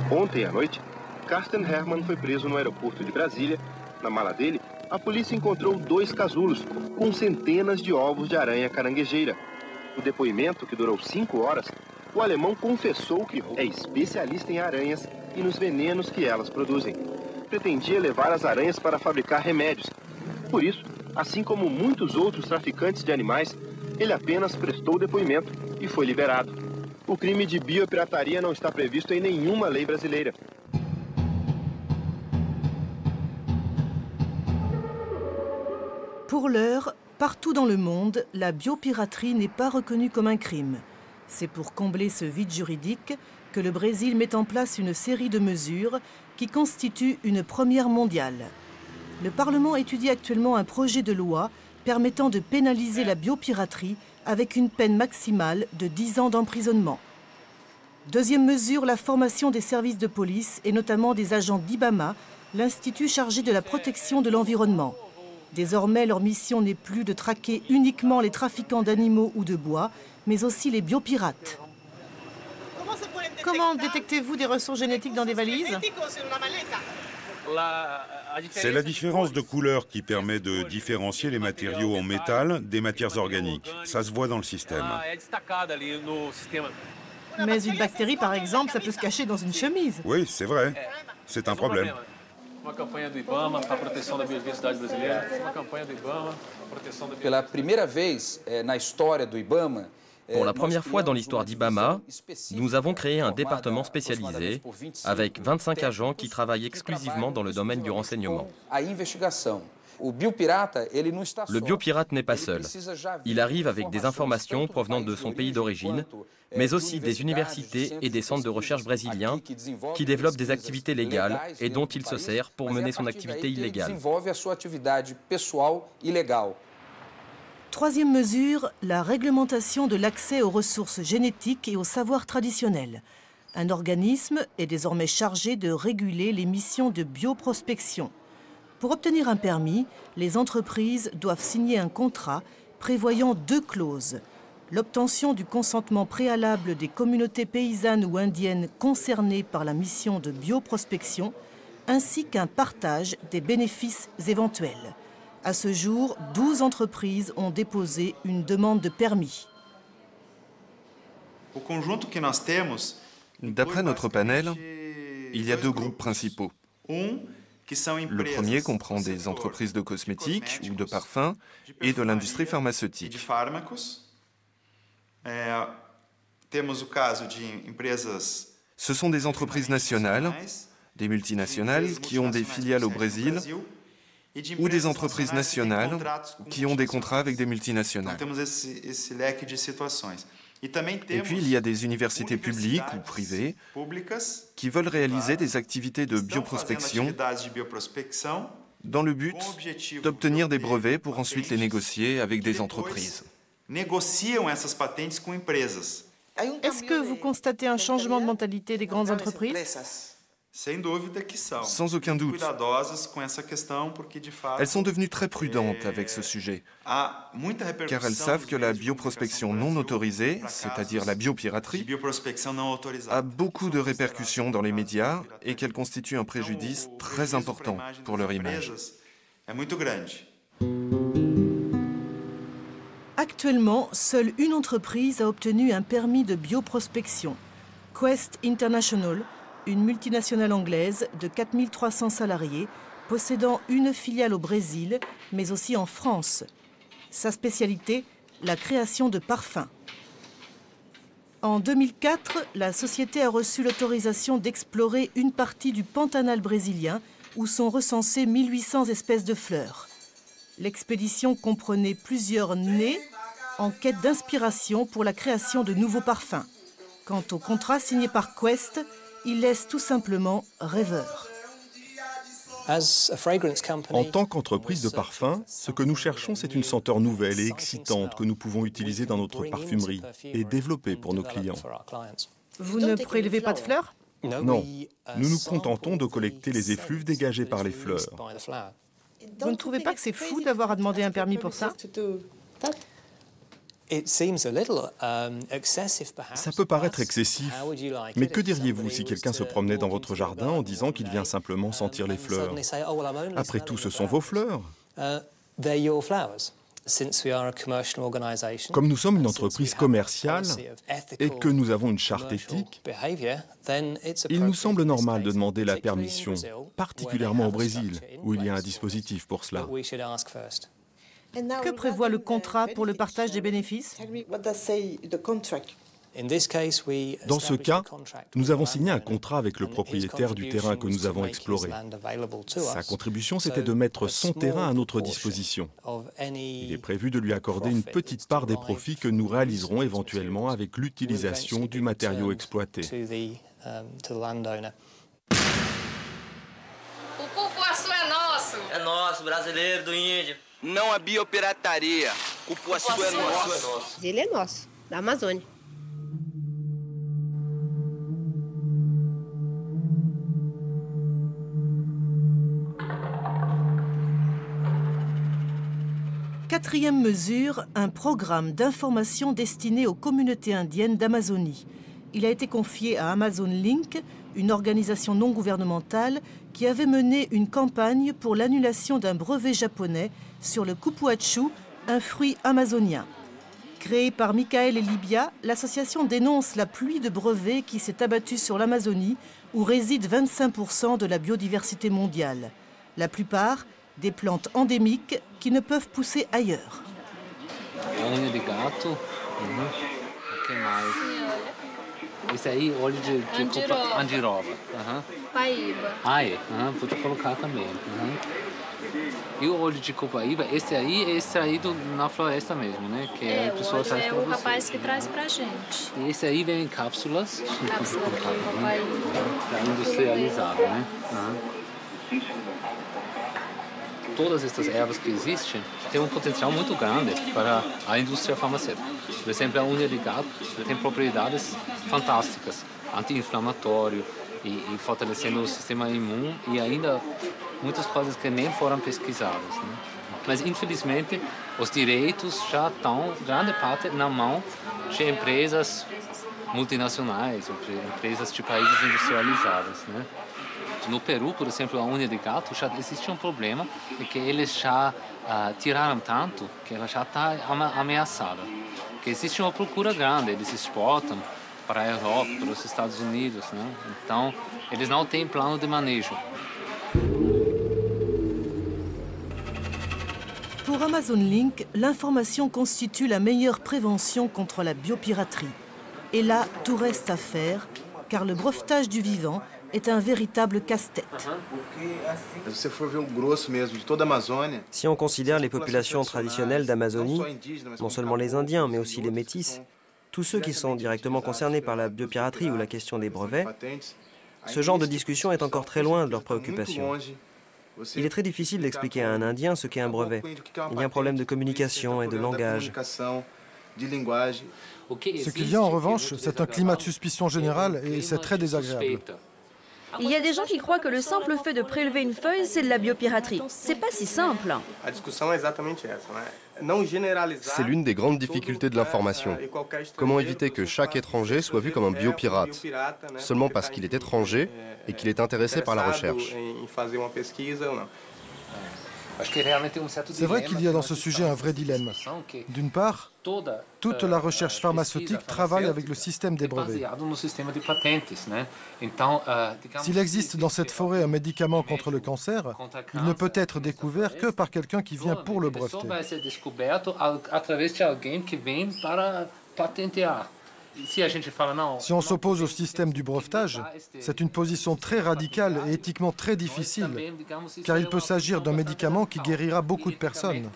Speaker 22: Ontem à noite, Carsten Hermann foi preso no aeroporto de Brasília. Na mala dele, a polícia encontrou 2 casulos com centenas de ovos de aranha caranguejeira. No depoimento, que durou 5 horas, o alemão confessou que é especialista em aranhas e nos venenos que elas produzem. Pretendia levar as aranhas para fabricar remédios. Por isso, assim como muitos outros traficantes de animais, ele apenas prestou depoimento e foi liberado. O crime de biopirataria não está previsto em nenhuma lei brasileira.
Speaker 4: Pour l'heure, partout dans le monde, la biopiraterie n'est pas reconnue comme un crime. C'est pour combler ce vide juridique que le Brésil met en place une série de mesures qui constituent une première mondiale. Le Parlement étudie actuellement un projet de loi permettant de pénaliser la biopiraterie avec une peine maximale de 10 ans d'emprisonnement. Deuxième mesure, la formation des services de police et notamment des agents d'IBAMA, l'institut chargé de la protection de l'environnement. Désormais, leur mission n'est plus de traquer uniquement les trafiquants d'animaux ou de bois, mais aussi les biopirates.
Speaker 16: Comment détectez-vous des ressources génétiques dans des valises?
Speaker 11: C'est la différence de couleur qui permet de différencier les matériaux en métal des matières organiques. Ça se voit dans le système.
Speaker 16: Mais une bactérie, par exemple, ça peut se cacher dans une chemise.
Speaker 11: Oui, c'est vrai. C'est un problème.
Speaker 8: Pour la première fois dans l'histoire d'IBAMA, nous avons créé un département spécialisé avec 25 agents qui travaillent exclusivement dans le domaine du renseignement. Le biopirate n'est pas seul. Il arrive avec des informations provenant de son pays d'origine, mais aussi des universités et des centres de recherche brésiliens qui développent des activités légales et dont il se sert pour mener son activité illégale.
Speaker 4: Troisième mesure, la réglementation de l'accès aux ressources génétiques et aux savoirs traditionnels. Un organisme est désormais chargé de réguler les missions de bioprospection. Pour obtenir un permis, les entreprises doivent signer un contrat prévoyant 2 clauses. L'obtention du consentement préalable des communautés paysannes ou indiennes concernées par la mission de bioprospection, ainsi qu'un partage des bénéfices éventuels. À ce jour, 12 entreprises ont déposé une demande de permis.
Speaker 10: D'après notre panel, il y a 2 groupes principaux. Le premier comprend des entreprises de cosmétiques ou de parfums et de l'industrie pharmaceutique. Ce sont des entreprises nationales, des multinationales qui ont des filiales au Brésil ou des entreprises nationales qui ont des contrats avec des multinationales. Et puis il y a des universités publiques ou privées qui veulent réaliser des activités de bioprospection dans le but d'obtenir des brevets pour ensuite les négocier avec des entreprises.
Speaker 16: Est-ce que vous constatez un changement de mentalité des grandes entreprises?
Speaker 10: Sans aucun doute. Elles sont devenues très prudentes avec ce sujet, car elles savent que la bioprospection non autorisée, c'est-à-dire la biopiraterie, a beaucoup de répercussions dans les médias et qu'elle constitue un préjudice très important pour leur image.
Speaker 4: Actuellement, seule une entreprise a obtenu un permis de bioprospection, Quest International, une multinationale anglaise de 4300 salariés, possédant une filiale au Brésil, mais aussi en France. Sa spécialité, la création de parfums. En 2004, la société a reçu l'autorisation d'explorer une partie du Pantanal brésilien, où sont recensées 1800 espèces de fleurs. L'expédition comprenait plusieurs nez en quête d'inspiration pour la création de nouveaux parfums. Quant au contrat signé par Quest, il laisse tout simplement rêveur.
Speaker 5: En tant qu'entreprise de parfum, ce que nous cherchons, c'est une senteur nouvelle et excitante que nous pouvons utiliser dans notre parfumerie et développer pour nos clients.
Speaker 16: Vous ne prélevez pas de fleurs?
Speaker 5: Non, nous nous contentons de collecter les effluves dégagés par les fleurs.
Speaker 16: Vous ne trouvez pas que c'est fou d'avoir à demander un permis pour ça?
Speaker 5: Ça peut paraître excessif, mais que diriez-vous si quelqu'un se promenait dans votre jardin en disant qu'il vient simplement sentir les fleurs? Après tout, ce sont vos fleurs. Comme nous sommes une entreprise commerciale et que nous avons une charte éthique, il nous semble normal de demander la permission, particulièrement au Brésil, où il y a un dispositif pour cela.
Speaker 16: Que prévoit le contrat pour le partage des bénéfices?
Speaker 5: Dans ce cas, nous avons signé un contrat avec le propriétaire du terrain que nous avons exploré. Sa contribution, c'était de mettre son terrain à notre disposition. Il est prévu de lui accorder une petite part des profits que nous réaliserons éventuellement avec l'utilisation du matériau exploité.
Speaker 1: É nosso, brasileiro, do índio. Não a biopirataria. Ele é nosso, da Amazônia.
Speaker 4: Quatrième mesure, un programme d'information destiné aux communautés indiennes d'Amazonie. Il a été confié à Amazon Link, une organisation non gouvernementale qui avait mené une campagne pour l'annulation d'un brevet japonais sur le cupuaçu, un fruit amazonien. Créée par Michael et Libya, l'association dénonce la pluie de brevets qui s'est abattue sur l'Amazonie, où réside 25% de la biodiversité mondiale. La plupart, des plantes endémiques qui ne peuvent pousser ailleurs.
Speaker 2: Unha de gato. O que mais? Esse aí, óleo de andiroba.
Speaker 1: Paíba.
Speaker 2: Ah, é. Pode colocar também. E o óleo de copaíba, esse aí é extraído na floresta mesmo, né? Que
Speaker 23: é
Speaker 2: a pessoa traz
Speaker 23: para vocês. É o rapaz que traz pra gente.
Speaker 2: E esse aí vem em cápsulas.
Speaker 23: Cápsula de copaíba.
Speaker 2: Tá industrializado, né? Todas estas ervas que existem têm potencial muito grande para a indústria farmacêutica. Por exemplo, a unha de gato tem propriedades fantásticas, anti-inflamatório e fortalecendo o sistema imune e ainda muitas coisas que nem foram pesquisadas. Né? Mas, infelizmente, os direitos já estão, grande parte, na mão de empresas multinacionais, empresas de países industrializados. Né? No Peru, por exemplo, a unha de gato já existe um problema de que eles já tiraram tanto que ela já está ameaçada. Que existe uma procura grande, eles exportam para a Europa, para os Estados Unidos, né? Então, eles não têm plano de manejo.
Speaker 4: Pour Amazon Link, l'information constitue la meilleure prévention contre la biopiraterie. Et là, tout reste à faire, car le brevetage du vivant est un véritable casse-tête.
Speaker 12: Si on considère les populations traditionnelles d'Amazonie, non seulement les Indiens, mais aussi les Métis, tous ceux qui sont directement concernés par la biopiraterie ou la question des brevets, ce genre de discussion est encore très loin de leurs préoccupations. Il est très difficile d'expliquer à un Indien ce qu'est un brevet. Il y a un problème de communication et de langage.
Speaker 6: Ce qu'il y a en revanche, c'est un climat de suspicion générale et c'est très désagréable.
Speaker 14: Il y a des gens qui croient que le simple fait de prélever une feuille, c'est de la biopiraterie. C'est pas si simple.
Speaker 7: C'est l'une des grandes difficultés de l'information. Comment éviter que chaque étranger soit vu comme un biopirate, seulement parce qu'il est étranger et qu'il est intéressé par la recherche.
Speaker 6: C'est vrai qu'il y a dans ce sujet un vrai dilemme. D'une part, toute la recherche pharmaceutique travaille avec le système des brevets. S'il existe dans cette forêt un médicament contre le cancer, il ne peut être découvert que par quelqu'un qui vient pour le breveter. Si on s'oppose au système du brevetage, c'est une position très radicale et éthiquement très difficile, car il peut s'agir d'un médicament qui guérira beaucoup de personnes.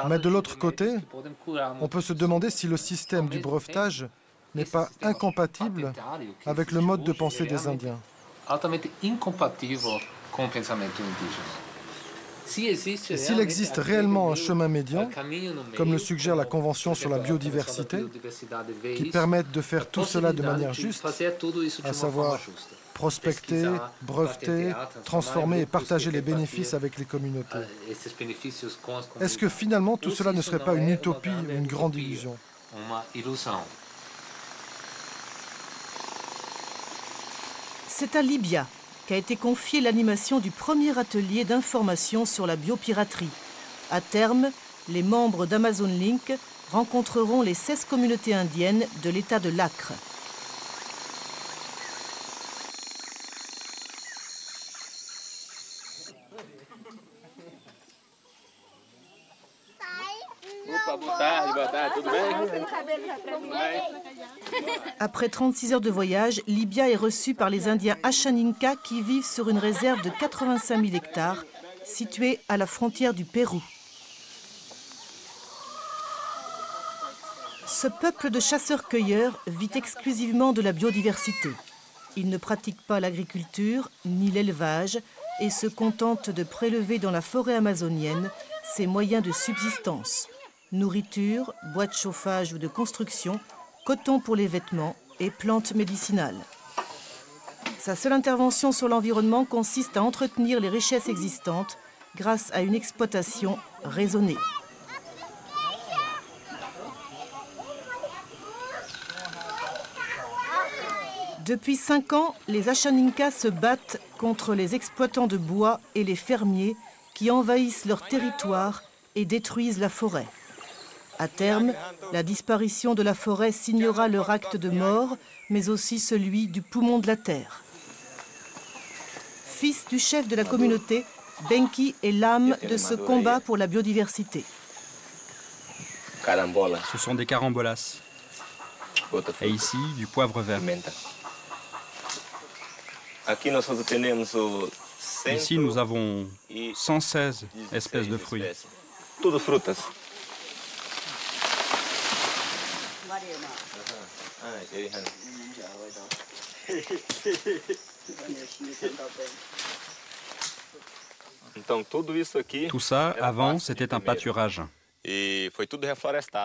Speaker 6: Mais de l'autre côté, on peut se demander si le système du brevetage n'est pas incompatible avec le mode de pensée des Indiens. S'il existe réellement un chemin médian, comme le suggère la Convention sur la biodiversité, qui permette de faire tout cela de manière juste, à savoir prospecter, breveter, transformer et partager les bénéfices avec les communautés, est-ce que finalement tout cela ne serait pas une utopie ou une grande illusion?
Speaker 4: C'est à Libya qu'a été confiée l'animation du premier atelier d'information sur la biopiraterie. À terme, les membres d'Amazon Link rencontreront les 16 communautés indiennes de l'État de l'Acre. Après 36 heures de voyage, Libya est reçue par les Indiens Ashaninka qui vivent sur une réserve de 85 000 hectares située à la frontière du Pérou. Ce peuple de chasseurs-cueilleurs vit exclusivement de la biodiversité. Il ne pratique pas l'agriculture ni l'élevage et se contente de prélever dans la forêt amazonienne ses moyens de subsistance. Nourriture, bois de chauffage ou de construction, coton pour les vêtements et plantes médicinales. Sa seule intervention sur l'environnement consiste à entretenir les richesses existantes grâce à une exploitation raisonnée. Depuis 5 ans, les Ashaninka se battent contre les exploitants de bois et les fermiers qui envahissent leur territoire et détruisent la forêt. À terme, la disparition de la forêt signera leur acte de mort, mais aussi celui du poumon de la terre. Fils du chef de la communauté, Benki est l'âme de ce combat pour la biodiversité.
Speaker 17: Ce sont des carambolas. Et ici, du poivre vert. Ici, nous avons 116 espèces de fruits. Tout ça, avant, c'était un pâturage.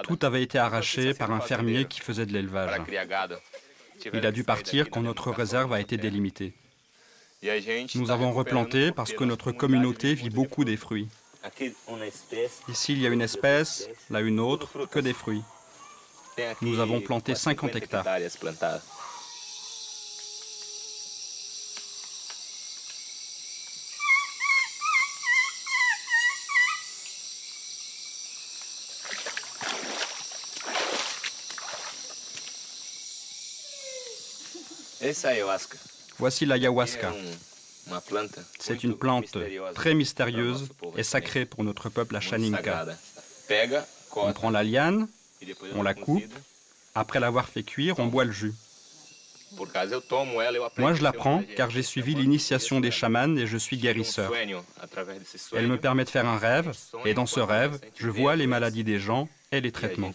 Speaker 17: Tout avait été arraché par un fermier qui faisait de l'élevage. Il a dû partir quand notre réserve a été délimitée. Nous avons replanté parce que notre communauté vit beaucoup des fruits. Ici, il y a une espèce, là une autre, que des fruits. Nous avons planté 50 hectares. Voici l'ayahuasca. C'est une plante très mystérieuse et sacrée pour notre peuple Ashaninka. On prend la liane, on la coupe, après l'avoir fait cuire, on boit le jus. Moi, je la prends car j'ai suivi l'initiation des chamans et je suis guérisseur. Elle me permet de faire un rêve, et dans ce rêve, je vois les maladies des gens et les traitements.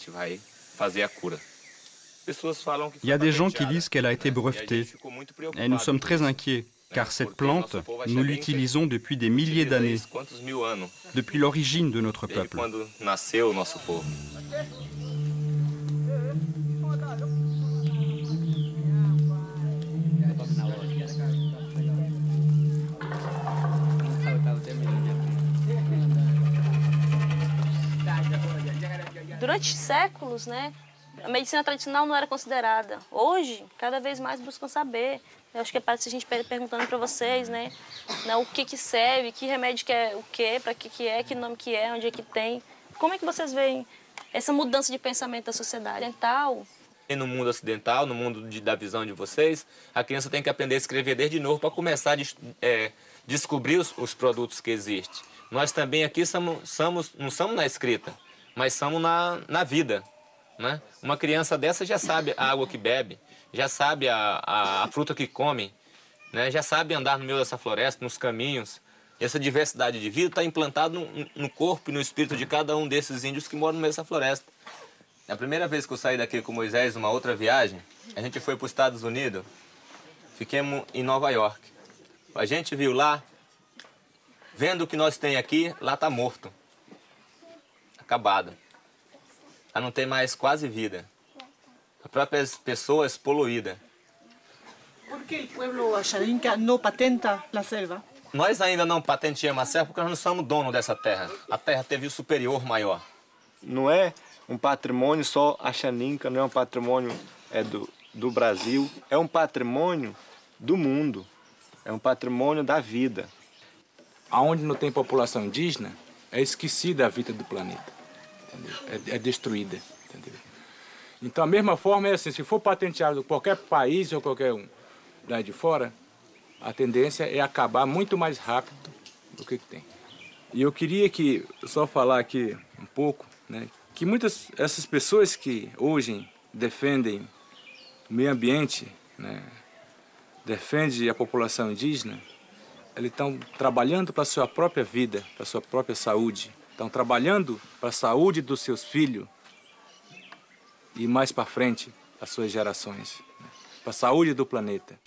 Speaker 17: Il y a des gens qui disent qu'elle a été brevetée, et nous sommes très inquiets, car cette plante, nous l'utilisons depuis des milliers d'années, depuis l'origine de notre peuple.
Speaker 13: Durante séculos, né, a medicina tradicional não era considerada. Hoje, cada vez mais buscam saber. Eu acho que parece a gente perguntando para vocês, né, o que serve, que remédio que é o quê, para que é, que nome que é, onde é que tem. Como é que vocês veem essa mudança de pensamento da sociedade ocidental?
Speaker 15: No mundo ocidental, no mundo da visão de vocês, a criança tem que aprender a escrever desde novo para começar a descobrir os produtos que existem. Nós também aqui não somos na escrita, mas somos na vida. Né? Uma criança dessa já sabe a água que bebe, já sabe a fruta que come, né? Já sabe andar no meio dessa floresta, nos caminhos. Essa diversidade de vida está implantada no corpo e no espírito de cada um desses índios que moram no meio dessa floresta. A primeira vez que eu saí daqui com Moisés, numa outra viagem, a gente foi para os Estados Unidos, fiquemos em Nova York. A gente viu lá, vendo o que nós tem aqui, lá está morto, acabado. Lá não tem mais quase vida. As próprias pessoas poluídas.
Speaker 16: Por que o povo Ashaninka não patenta a selva?
Speaker 15: Nós ainda não patenteamos a selva porque nós não somos donos dessa terra. A terra teve o superior maior.
Speaker 18: Não é um patrimônio só Ashaninka, não é um patrimônio do Brasil. É um patrimônio do mundo. É um patrimônio da vida.
Speaker 24: Aonde não tem população indígena, é esquecida a vida do planeta. É destruída, entendeu? Então, a mesma forma é assim, se for patenteado qualquer país ou qualquer um lá de fora, a tendência é acabar muito mais rápido do que tem. E eu queria só falar aqui um pouco, né, que muitas essas pessoas que hoje defendem o meio ambiente, né, defendem a população indígena, eles estão trabalhando para a sua própria vida, para a sua própria saúde. Estão trabalhando para a saúde dos seus filhos e mais para frente, as suas gerações, né? Para a saúde do planeta.